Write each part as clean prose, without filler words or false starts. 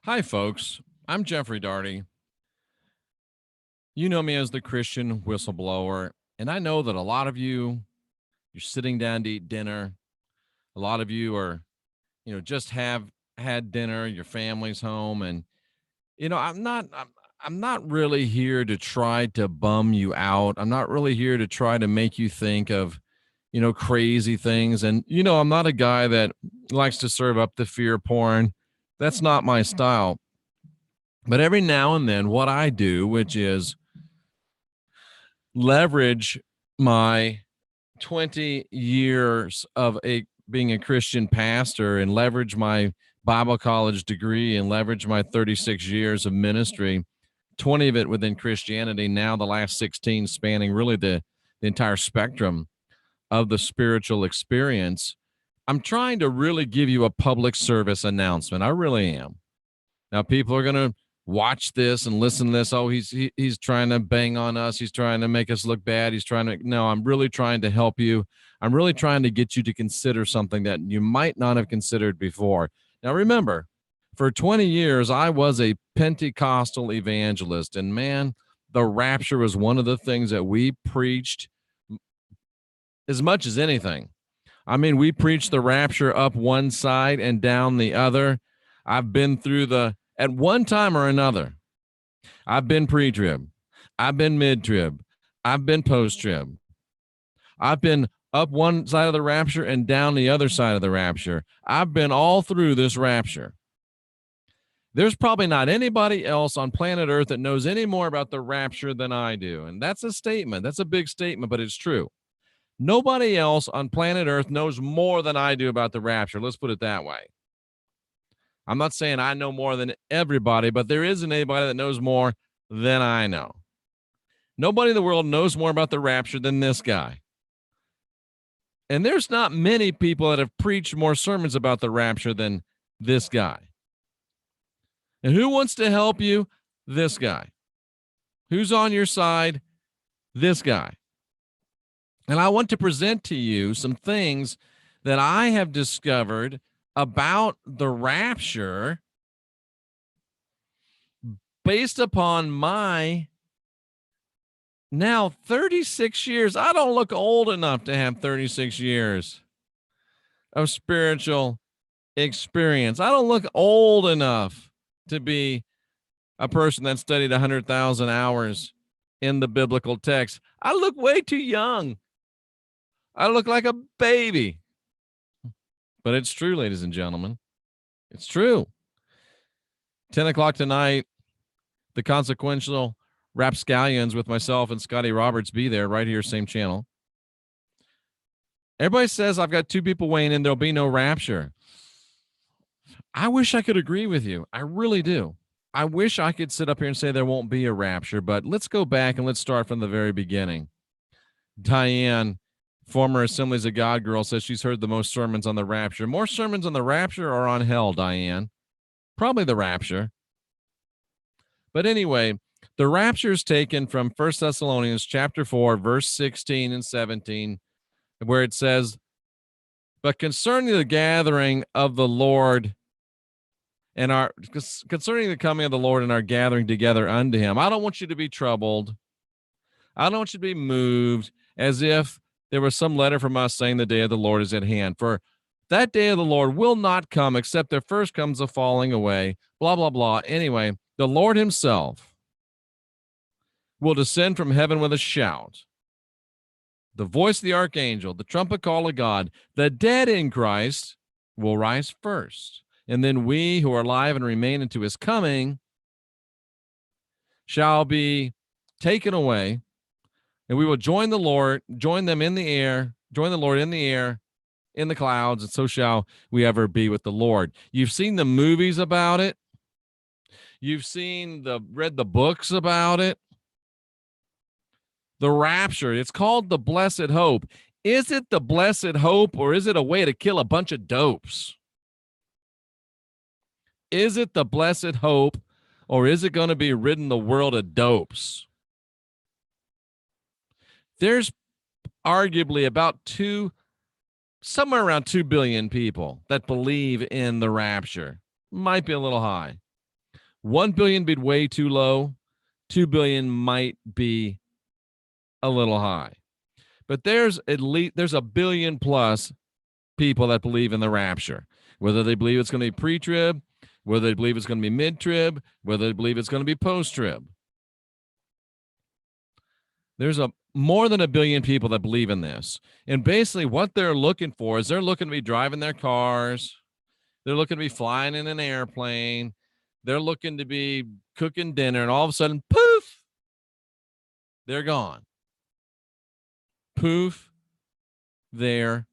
Hi, folks. I'm Jeffrey Darty. You know me as the Christian whistleblower, and I know that a lot of you're sitting down to eat dinner. A lot of you are, just have had dinner. Your family's home, and I'm not really here to try to bum you out. I'm not really here to try to make you think of, crazy things. And I'm not a guy that likes to serve up the fear porn. That's not my style. But every now and then, what I do, which is leverage my 20 years of being a Christian pastor and leverage my Bible college degree and leverage my 36 years of ministry, 20 of it within Christianity, now the last 16 spanning really the entire spectrum of the spiritual experience. I'm trying to really give you a public service announcement. I really am. Now, people are going to watch this and listen to this. Oh, he's trying to bang on us. He's trying to make us look bad. No, I'm really trying to help you. I'm really trying to get you to consider something that you might not have considered before. Now, remember, for 20 years, I was a Pentecostal evangelist, and man, the rapture was one of the things that we preached as much as anything. I mean, we preached the rapture up one side and down the other. I've been through at one time or another, I've been pre-trib, I've been mid-trib, I've been post-trib. I've been up one side of the rapture and down the other side of the rapture. I've been all through this rapture. There's probably not anybody else on planet Earth that knows any more about the rapture than I do. And that's a statement. That's a big statement, but it's true. Nobody else on planet Earth knows more than I do about the rapture. Let's put it that way. I'm not saying I know more than everybody, but there isn't anybody that knows more than I know. Nobody in the world knows more about the rapture than this guy. And there's not many people that have preached more sermons about the rapture than this guy. And who wants to help you? This guy. Who's on your side? This guy. And I want to present to you some things that I have discovered about the rapture based upon my now 36 years. I don't look old enough to have 36 years of spiritual experience. I don't look old enough to be a person that studied 100,000 hours in the biblical text. I look way too young. I look like a baby. But it's true, ladies and gentlemen. It's true. 10 o'clock tonight, the consequential rapscallions with myself and Scotty Roberts be there right here, same channel. Everybody says I've got two people weighing in. There'll be no rapture. I wish I could agree with you. I really do. I wish I could sit up here and say there won't be a rapture, but let's go back and let's start from the very beginning. Diane, former Assemblies of God girl, says she's heard the most sermons on the rapture. More sermons on the rapture or on hell, Diane? Probably the rapture. But anyway, the rapture is taken from 1 Thessalonians chapter 4, verse 16 and 17, where it says, but concerning the gathering of the Lord and concerning the coming of the Lord and our gathering together unto him, I don't want you to be troubled. I don't want you to be moved as if there was some letter from us saying the day of the Lord is at hand. For that day of the Lord will not come except there first comes a falling away, blah, blah, blah. Anyway, the Lord himself will descend from heaven with a shout, the voice of the archangel, the trumpet call of God. The dead in Christ will rise first. And then we who are alive and remain unto his coming shall be taken away, and we will join the Lord, join them in the air, join the Lord in the air, in the clouds, and so shall we ever be with the Lord. You've seen the movies about it. You've read the books about it. The rapture, it's called the blessed hope. Is it the blessed hope, or is it a way to kill a bunch of dopes? Is it the blessed hope, or is it going to be ridding the world of dopes? There's arguably somewhere around 2 billion people that believe in the rapture. Might be a little high. 1 billion would be way too low. 2 billion might be a little high. But there's a billion plus people that believe in the rapture, whether they believe it's going to be pre-trib, whether they believe it's going to be mid-trib, whether they believe it's going to be post-trib. There's more than a billion people that believe in this. And basically what they're looking for is they're looking to be driving their cars. They're looking to be flying in an airplane. They're looking to be cooking dinner, and all of a sudden, poof, they're gone. Poof, they're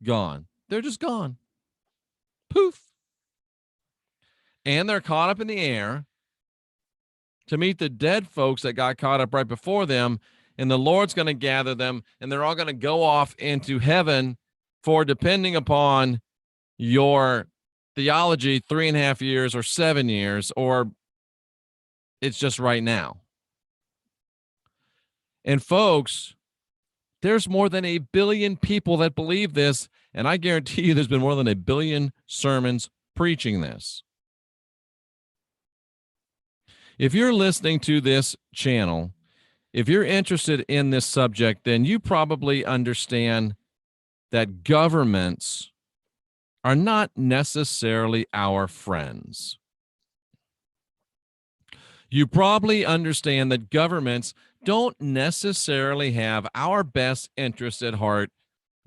gone. They're just gone. Poof. And they're caught up in the air to meet the dead folks that got caught up right before them, and the Lord's going to gather them, and they're all going to go off into heaven for, depending upon your theology, 3.5 years or 7 years, or it's just right now. And folks, there's more than a billion people that believe this, and I guarantee you there's been more than a billion sermons preaching this. If you're listening to this channel, if you're interested in this subject, then you probably understand that governments are not necessarily our friends. You probably understand that governments don't necessarily have our best interest at heart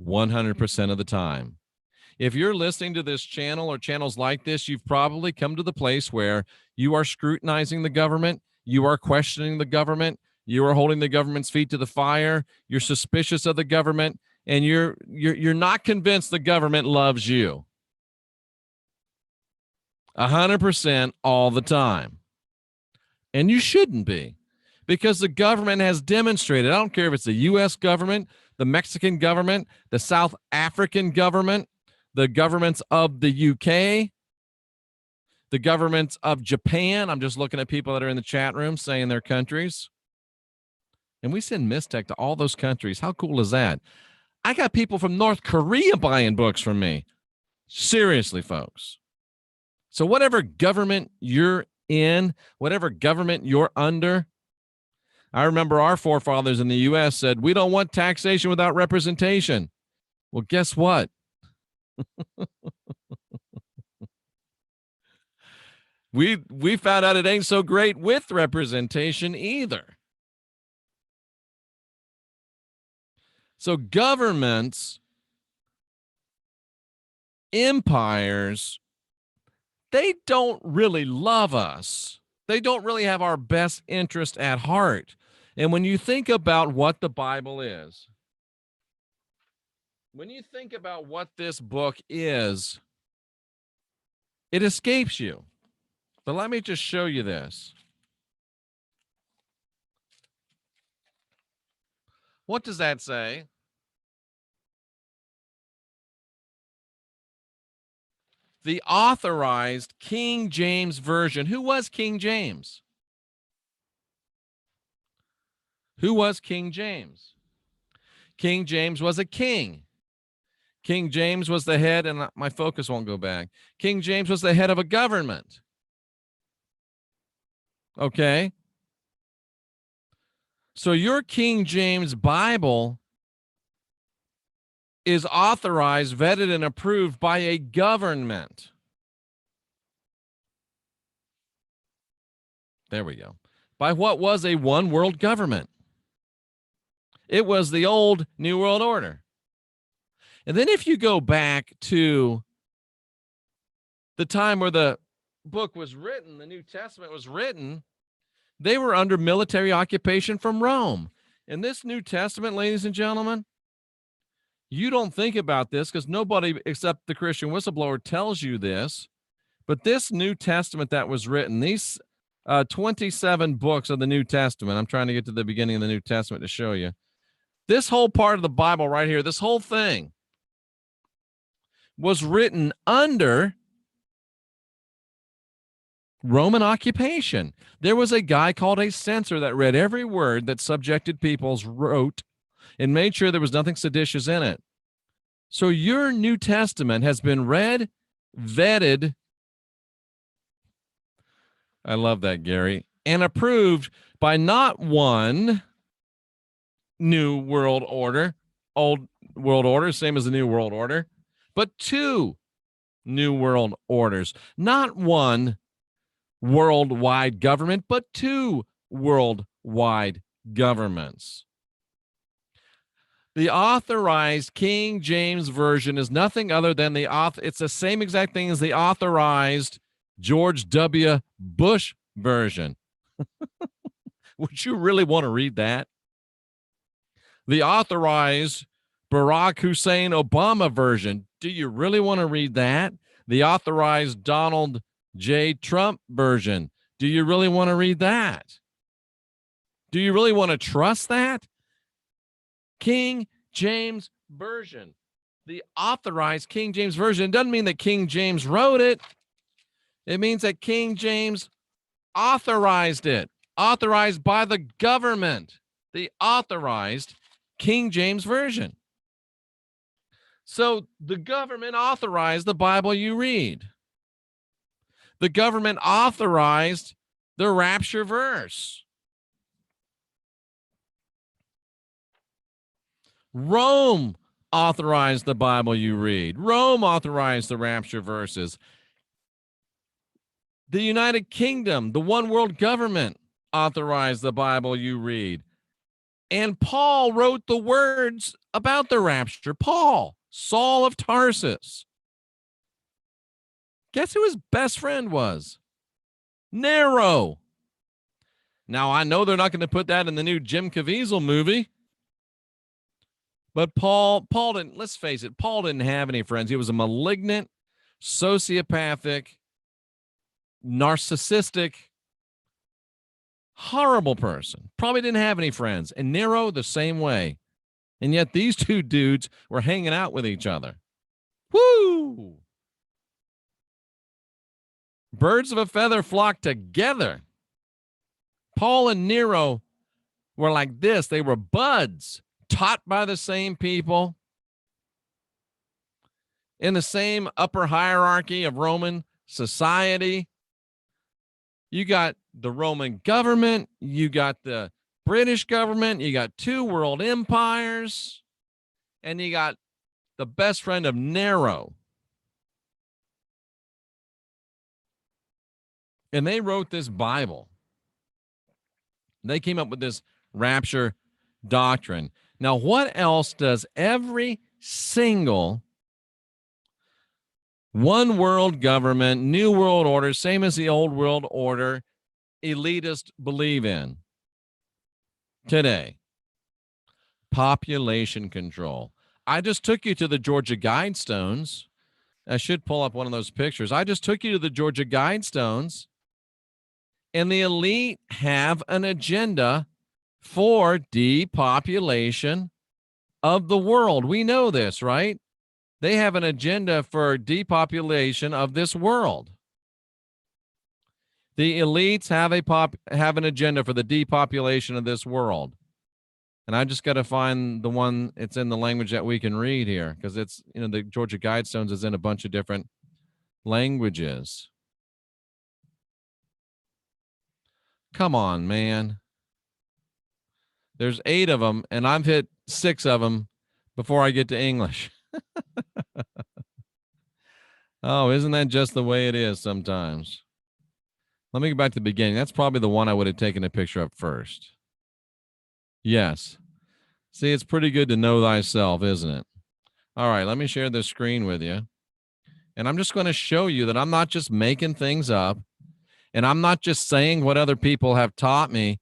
100% of the time. If you're listening to this channel or channels like this, you've probably come to the place where you are scrutinizing the government, you are questioning the government, you are holding the government's feet to the fire, you're suspicious of the government, and you're not convinced the government loves you 100% all the time. And you shouldn't be, because the government has demonstrated, I don't care if it's the U.S. government, the Mexican government, the South African government, the governments of the UK, the governments of Japan. I'm just looking at people that are in the chat room saying their countries. And we send MYSTECH to all those countries. How cool is that? I got people from North Korea buying books from me. Seriously, folks. So whatever government you're in, whatever government you're under, I remember our forefathers in the U.S. said, we don't want taxation without representation. Well, guess what? We found out it ain't so great with representation either. So governments, empires, they don't really love us. They don't really have our best interest at heart. And when you think about what the Bible is, when you think about what this book is, it escapes you. But let me just show you this. What does that say? The authorized King James Version. Who was King James? Who was King James? King James was a king. King James was the head, and my focus won't go back. King James was the head of a government. Okay? So your King James Bible is authorized, vetted, and approved by a government. There we go. By what was a one world government. It was the old New World Order. And then if you go back to the time where the book was written, the New Testament was written, they were under military occupation from Rome. And this New Testament, ladies and gentlemen, you don't think about this because nobody except the Christian Whistleblower tells you this, but this New Testament that was written, these 27 books of the New Testament, I'm trying to get to the beginning of the New Testament to show you. This whole part of the Bible right here, this whole thing was written under Roman occupation. There was a guy called a censor that read every word that subjected peoples wrote and made sure there was nothing seditious in it. So your New Testament has been read, vetted, I love that, Gary. And approved by not one new world order, old world order, same as the new world order, but two new world orders. Not one worldwide government, but two worldwide governments. The authorized King James Version is nothing other than it's the same exact thing as the authorized George W. Bush version. Would you really want to read that? The authorized Barack Hussein Obama version. Do you really want to read that? The authorized Donald J. Trump version. Do you really want to read that? Do you really want to trust that? King James Version. The authorized King James Version. It doesn't mean that King James wrote it. It means that King James authorized it. Authorized by the government. The authorized King James Version. So the government authorized the Bible you read. The government authorized the rapture verse. Rome authorized the Bible you read. Rome authorized the rapture verses. The United Kingdom, the one world government, authorized the Bible you read. And Paul wrote the words about the rapture. Paul, Saul of Tarsus. Guess who his best friend was? Nero. Now, I know they're not going to put that in the new Jim Caviezel movie. But Paul didn't, let's face it, Paul didn't have any friends. He was a malignant, sociopathic, narcissistic, horrible person. Probably didn't have any friends. And Nero, the same way. And yet these two dudes were hanging out with each other. Woo! Birds of a feather flock together. Paul and Nero were like this. They were buds. Taught by the same people in the same upper hierarchy of Roman society. You got the Roman government, you got the British government, you got two world empires, and you got the best friend of Nero. And they wrote this Bible. They came up with this rapture doctrine. Now, what else does every single one world government, new world order, same as the old world order, elitist believe in today? Population control. I just took you to the Georgia Guidestones. I should pull up one of those pictures. I just took you to the Georgia Guidestones, and the elite have an agenda for depopulation of the world. We know this, right? They have an agenda for depopulation of this world. The elites have an agenda for the depopulation of this world. And I just got to find the one, it's in the language that we can read here, because it's, the Georgia Guidestones is in a bunch of different languages. Come on, man. There's 8 of them, and I've hit 6 of them before I get to English. Oh, isn't that just the way it is sometimes? Let me go back to the beginning. That's probably the one I would have taken a picture of first. Yes. See, it's pretty good to know thyself, isn't it? All right, let me share this screen with you. And I'm just going to show you that I'm not just making things up, and I'm not just saying what other people have taught me.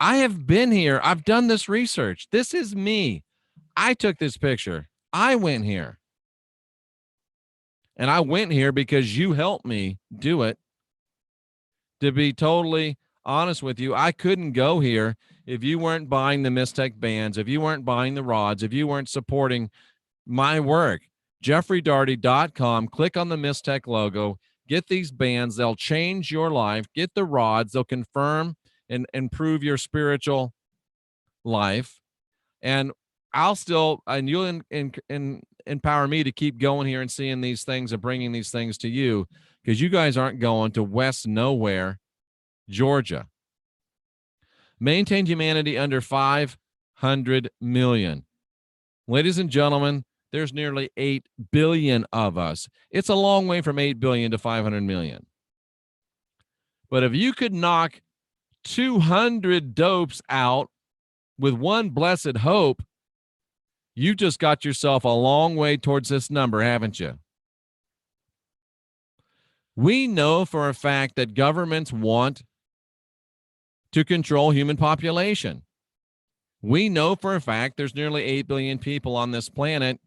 I have been here. I've done this research. This is me. I took this picture. I went here. And I went here because you helped me do it. To be totally honest with you, I couldn't go here if you weren't buying the MYSTECH bands, if you weren't buying the rods, if you weren't supporting my work. JeffreyDarty.com. Click on the MYSTECH logo. Get these bands. They'll change your life. Get the rods. They'll confirm and improve your spiritual life. And you'll empower me to keep going here and seeing these things and bringing these things to you, because you guys aren't going to West Nowhere Georgia. Maintain humanity under 500 million. Ladies and gentlemen, there's nearly 8 billion of us. It's a long way from 8 billion to 500 million. But if you could knock 200 dopes out with one blessed hope, you just got yourself a long way towards this number, haven't you? We know for a fact that governments want to control human population. We know for a fact there's nearly 8 billion people on this planet.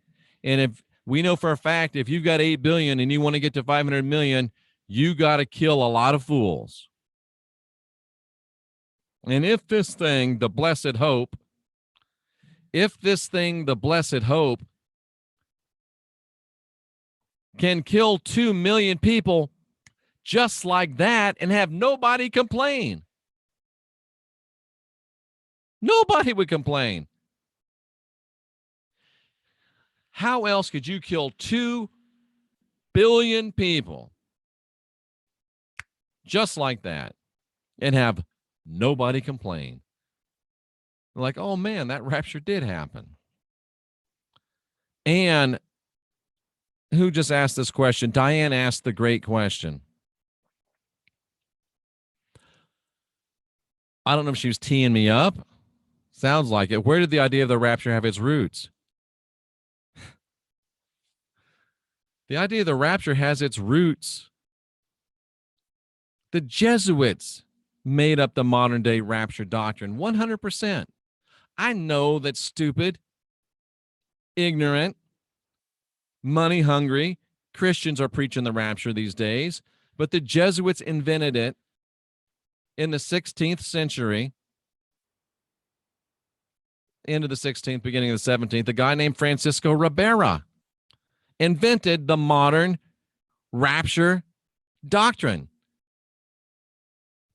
And if we know for a fact, if you've got 8 billion and you want to get to 500 million, you got to kill a lot of fools. And if this thing, the blessed hope, can kill 2 million people just like that and have nobody complain, nobody would complain. How else could you kill 2 billion people just like that and have nobody complain? Like, oh man, that rapture did happen. And who just asked this question? Diane asked the great question. I don't know if she was teeing me up. Sounds like it. Where did the idea of the rapture have its roots? The idea of the rapture has its roots. The Jesuits made up the modern day rapture doctrine 100%. I know that stupid, ignorant, money hungry Christians are preaching the rapture these days, but the Jesuits invented it in the 16th century, end of the 16th, beginning of the 17th. A guy named Francisco Ribera invented the modern rapture doctrine.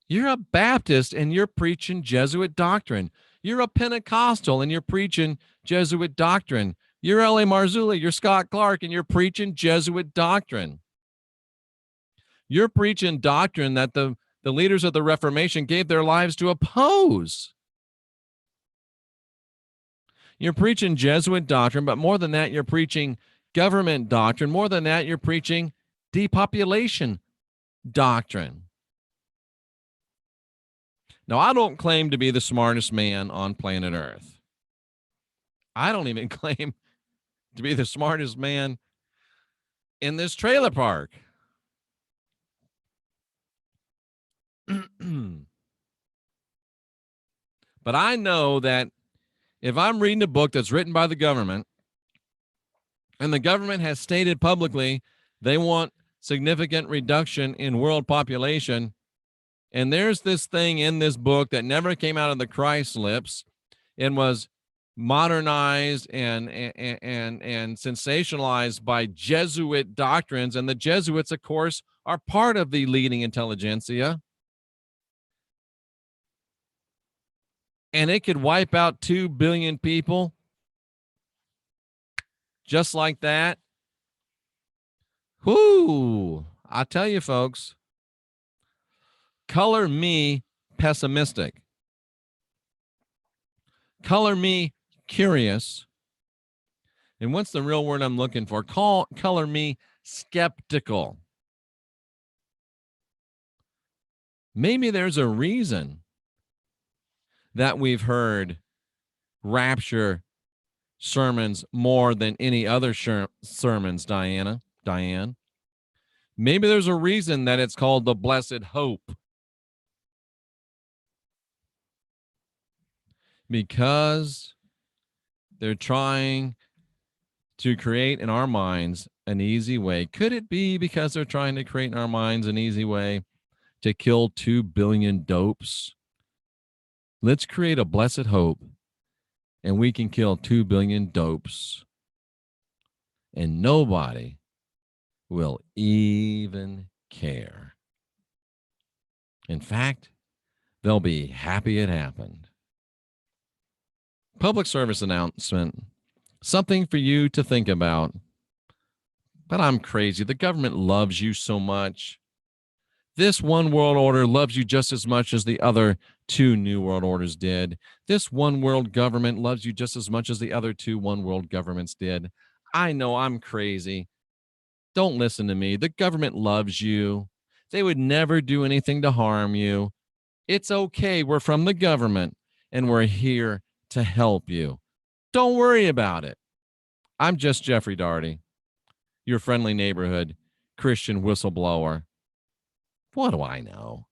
You're a Baptist and you're preaching Jesuit doctrine. You're a Pentecostal and you're preaching Jesuit doctrine. You're L.A. Marzulli, you're Scott Clark, and you're preaching Jesuit doctrine. You're preaching doctrine that the leaders of the Reformation gave their lives to oppose. You're preaching Jesuit doctrine, but more than that, you're preaching government doctrine. More than that, you're preaching depopulation doctrine. Now, I don't claim to be the smartest man on planet Earth. I don't even claim to be the smartest man in this trailer park. But I know that if I'm reading a book that's written by the government, and the government has stated publicly they want significant reduction in world population, and there's this thing in this book that never came out of the Christ lips and was modernized and sensationalized by Jesuit doctrines, and the Jesuits, of course, are part of the leading intelligentsia, and it could wipe out 2 billion people just like that. Whoo! I tell you, folks, color me pessimistic. Color me curious. And what's the real word I'm looking for? Color me skeptical. Maybe there's a reason that we've heard rapture sermons more than any other sermons, Diane. Maybe there's a reason that it's called the blessed hope. Because they're trying to create in our minds an easy way. Could it be because they're trying to create in our minds an easy way to kill 2 billion dopes? Let's create a blessed hope, and we can kill 2 billion dopes, and nobody will even care. In fact, they'll be happy it happened. Public service announcement, something for you to think about. But I'm crazy. The government loves you so much. This one world order loves you just as much as the other two new world orders did. This one world government loves you just as much as the other two one world governments did. I know I'm crazy. Don't listen to me. The government loves you. They would never do anything to harm you. It's okay. We're from the government and we're here to help you. Don't worry about it. I'm just Jeffrey Daugherty, your friendly neighborhood Christian whistleblower. What do I know?